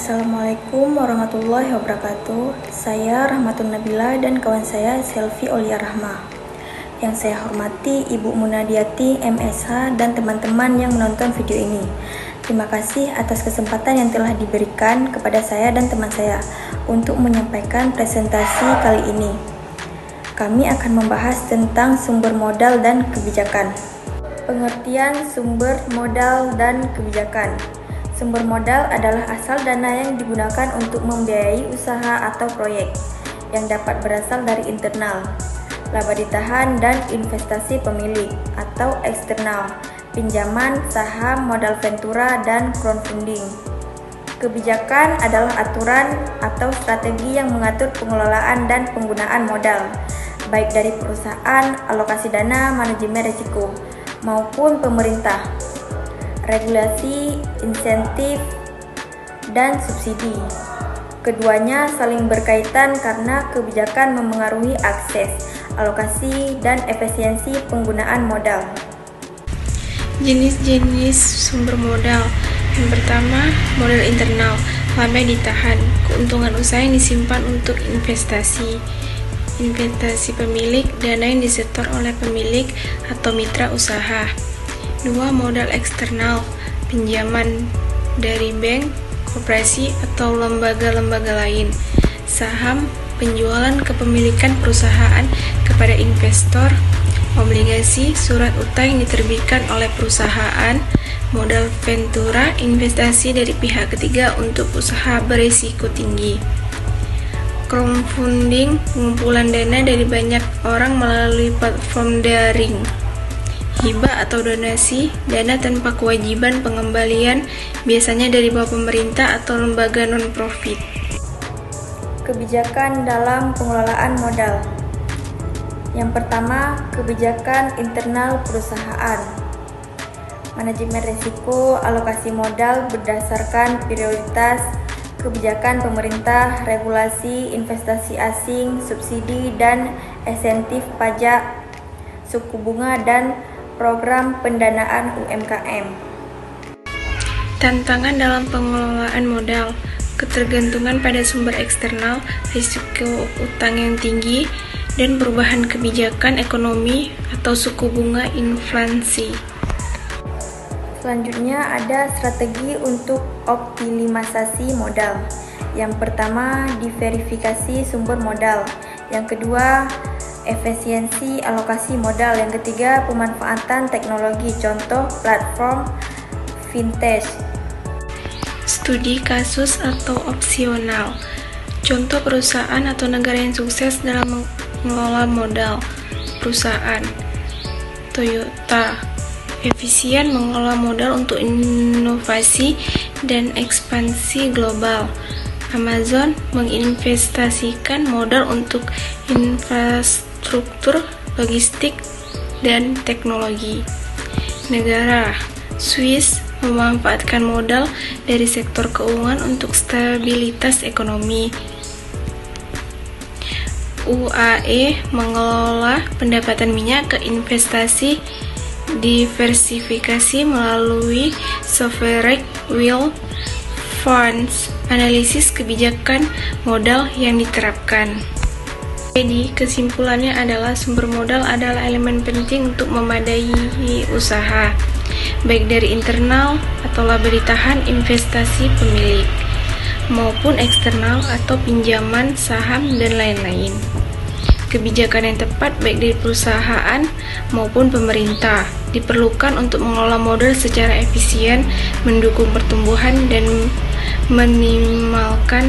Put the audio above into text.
Assalamualaikum warahmatullahi wabarakatuh. Saya Rahmatun Nabila dan kawan saya Selvi Aulia Rahma. Yang saya hormati Ibu Munadiati MSH dan teman-teman yang menonton video ini. Terima kasih atas kesempatan yang telah diberikan kepada saya dan teman saya untuk menyampaikan presentasi kali ini. Kami akan membahas tentang sumber modal dan kebijakan. Pengertian sumber modal dan kebijakan. Sumber modal adalah asal dana yang digunakan untuk membiayai usaha atau proyek yang dapat berasal dari internal, laba ditahan dan investasi pemilik, atau eksternal, pinjaman, saham, modal ventura, dan crowdfunding. Kebijakan adalah aturan atau strategi yang mengatur pengelolaan dan penggunaan modal, baik dari perusahaan, alokasi dana, manajemen risiko, maupun pemerintah. Regulasi, insentif, dan subsidi. Keduanya saling berkaitan karena kebijakan memengaruhi akses, alokasi, dan efisiensi penggunaan modal. Jenis-jenis sumber modal. Yang pertama, modal internal, laba ditahan, keuntungan usaha yang disimpan untuk investasi. Investasi pemilik, dana yang disetor oleh pemilik atau mitra usaha. 2. Modal eksternal, pinjaman dari bank, koperasi, atau lembaga-lembaga lain. Saham, penjualan kepemilikan perusahaan kepada investor. Obligasi, surat utang yang diterbitkan oleh perusahaan. Modal ventura, investasi dari pihak ketiga untuk usaha berisiko tinggi. Crowdfunding, pengumpulan dana dari banyak orang melalui platform daring. Hibah atau donasi, dana tanpa kewajiban pengembalian, biasanya dari bawah pemerintah atau lembaga non-profit. Kebijakan dalam pengelolaan modal. Yang pertama, kebijakan internal perusahaan. Manajemen risiko, alokasi modal berdasarkan prioritas, kebijakan pemerintah, regulasi, investasi asing, subsidi dan insentif pajak, suku bunga, dan program pendanaan UMKM. Tantangan dalam pengelolaan modal, ketergantungan pada sumber eksternal, risiko utang yang tinggi, dan perubahan kebijakan ekonomi atau suku bunga inflasi. Selanjutnya ada strategi untuk optimisasi modal. Yang pertama, diverifikasi sumber modal. Yang kedua, efisiensi alokasi modal. Yang ketiga, pemanfaatan teknologi, contoh platform fintech. Studi kasus atau opsional. Contoh perusahaan atau negara yang sukses dalam mengelola modal. Perusahaan Toyota efisien mengelola modal untuk inovasi dan ekspansi global. Amazon menginvestasikan modal untuk infrastruktur, logistik, dan teknologi. Negara Swiss memanfaatkan modal dari sektor keuangan untuk stabilitas ekonomi. UAE mengelola pendapatan minyak ke investasi diversifikasi melalui sovereign wealth funds. Analisis kebijakan modal yang diterapkan. Jadi, kesimpulannya adalah sumber modal adalah elemen penting untuk memadai usaha, baik dari internal atau laba ditahan investasi pemilik, maupun eksternal atau pinjaman saham dan lain-lain. Kebijakan yang tepat baik dari perusahaan maupun pemerintah diperlukan untuk mengelola modal secara efisien, mendukung pertumbuhan dan minimalkan